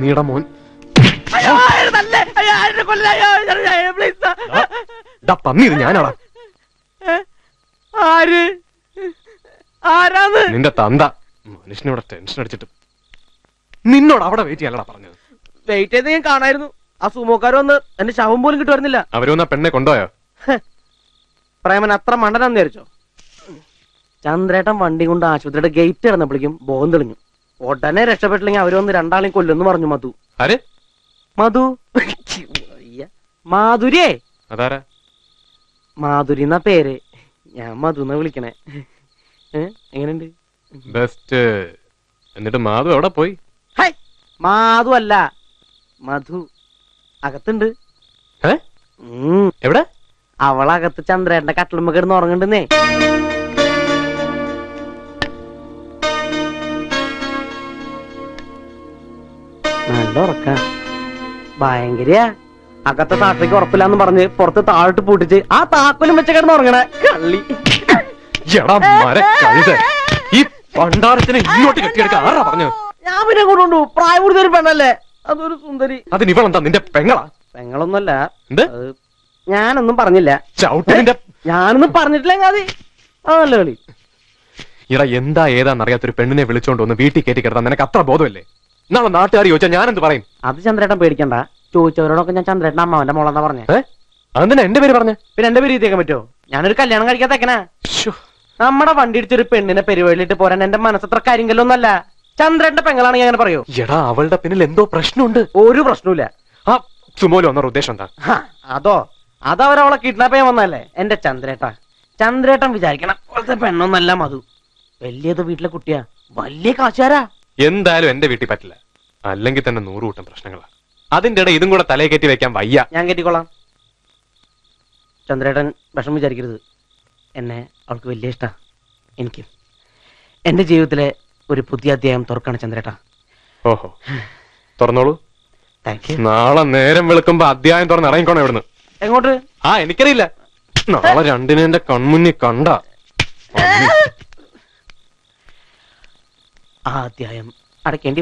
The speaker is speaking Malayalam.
പന്നിയുടെ മോൻ. പന്നി ഇത് ഞാനാടാ. ആരാന്ന്? നിന്റെ തന്ത. മനുഷ്യനോടെ ടെൻഷൻ അടിച്ചിട്ട് നിന്നോട് അവിടെ വെയിറ്റ് ചെയ്യാനടാ പറഞ്ഞത്. വെയിറ്റ് ചെയ്ത് ഞാൻ കാണായിരുന്നു. ആ സുമോക്കാർ വന്ന് എന്റെ ശവം പോലും കിട്ടുമായിരുന്നില്ല. അവരൊന്ന പെണ്ണെ കൊണ്ടുപോയോ? പ്രേമൻ അത്ര മണ്ടനാന്ന് വിചാരിച്ചോ? ചന്ദ്രേട്ടൻ വണ്ടി കൊണ്ട് ആശുപത്രിയുടെ ഗേറ്റ് കിടന്നപ്പോഴേക്കും ബോധം തെളിഞ്ഞു. ഉടനെ രക്ഷപ്പെട്ടില്ലെങ്കിൽ അവരൊന്ന് രണ്ടാളെയും കൊല്ലുമെന്ന് പറഞ്ഞു മധു. ആര്? മധു. മാധുരിയേ. അതാരാ? മാധുരി എന്നാ പേര്. ഞാൻ മധു എന്നാ വിളിക്കണേ. എങ്ങനെയുണ്ട്? ബെസ്റ്റ്. എന്നിട്ട് മാധു എവിടെ പോയി? മാധു അല്ല, മധു. അകത്തുണ്ട്. എവിടെ? അവളകത്ത് ചന്ദ്രേട്ടന്റെ കട്ടിലുമ്പ കിടന്ന് ഉറങ്ങണ്ടെന്നേ. നല്ല ഉറക്ക. ഭയങ്കര. അകത്തെ താട്ടേക്ക് ഉറപ്പില്ലാന്ന് പറഞ്ഞ് പുറത്ത് താഴോട്ട് പൂട്ടിച്ച് ആ താക്കോലും വെച്ച് കിടന്ന് ഉറങ്ങണ കള്ളി. ഈ പണ്ടാരത്തിനെ ഇങ്ങോട്ട് കെട്ടിയെടുക്ക ആരാ പറഞ്ഞു? ഞാൻ പിന്നെ കൊണ്ടുണ്ടു. പ്രായം കൂടുതൽ പെണ്ണല്ലേ, അതൊരു സുന്ദരി. അതിന് ഇവളെന്താ നിന്റെ പെങ്ങളാ? പെങ്ങളൊന്നുമല്ല. എന്ത്? ഞാനൊന്നും പറഞ്ഞില്ല. ഞാനൊന്നും പറഞ്ഞിട്ടില്ലെങ്കിൽ അത് അതല്ല കളി. ഇടാ, എന്താ ഏതാന്നറിയാത്തൊരു പെണ്ണിനെ വിളിച്ചോണ്ട് വന്ന് വീട്ടിൽ കയറ്റി കിടത്താൻ നിനക്ക് അത്ര ബോധമല്ലേ? നാളെ നാട്ടുകാർ ചോദിച്ചാൽ ഞാനെന്ത് പറയും? അത് ചന്ദ്രേട്ടൻ പേടിക്കണ്ട. ചോദിച്ചവരോടൊക്കെ ഞാൻ ചന്ദ്രേട്ടൻ അമ്മാവന്റെ മോളെന്നാ പറഞ്ഞേ. അതെന്താ എന്റെ പേര് പറഞ്ഞേ? പിന്നെ എന്റെ പേര് എത്തിയേക്കാൻ പറ്റുമോ? ഞാനൊരു കല്യാണം കഴിക്കാത്തേക്കനാ. നമ്മുടെ വണ്ടി ഇടിച്ചൊരു പെണ്ണിനെ പെരുവഴിയിട്ട് പോരാൻ എന്റെ മനസ്സത്ര കാര്യങ്ങളൊന്നല്ല. ചന്ദ്രേട്ടന്റെ പെങ്ങളാണെങ്കിൽ അങ്ങനെ പറയോ? എടാ, അവളുടെ പിന്നിൽ എന്തോ പ്രശ്നമുണ്ട്. ഒരു പ്രശ്നമില്ല. ആ സുമോല് വന്ന ഉദ്ദേശം എന്താ? അതവരവളെ കിഡ്നാപ്പ് ചെയ്യാൻ വന്നല്ലേ. എന്റെ ചന്ദ്രേട്ടൻ വിചാരിക്കണം പോലത്തെ പെണ്ണൊന്നല്ല മധു. വലിയത് വീട്ടിലെ കുട്ടിയാ, വലിയ കാശാരാ. എന്തായാലും എന്റെ വീട്ടിൽ പറ്റില്ല. അല്ലെങ്കിൽ തന്നെ 100 കൂട്ടം പ്രശ്നങ്ങളാ. അതിന്റെ ഇടയിൽ ഇതും കൂടെ തലയെ കയറ്റി വെക്കാൻ വയ്യ. ഞാൻ കയറ്റിക്കൊള്ളാം. ചന്ദ്രേട്ടൻ വിഷമം വിചാരിക്കരുത്. എന്നെ അവൾക്ക് വലിയ ഇഷ്ടാ. എനിക്ക് എന്റെ ജീവിതത്തിലെ ഒരു പുതിയ അധ്യായം തുറക്കാണ് ചന്ദ്രേട്ടാ. ഓഹോ, തുറന്നോളൂ. Thank you. നാളെ നേരം വെളുക്കുമ്പോ അധ്യായം തുറന്ന് ഇറങ്ങിക്കോണം ഇവിടുന്ന്. എങ്ങോട്ട്? എനിക്കറിയില്ല. നാളെ രണ്ടിനെ എന്റെ കൺമുന്നിൽ കണ്ട ആ അധ്യായം അടയ്ക്കേണ്ടി വരും.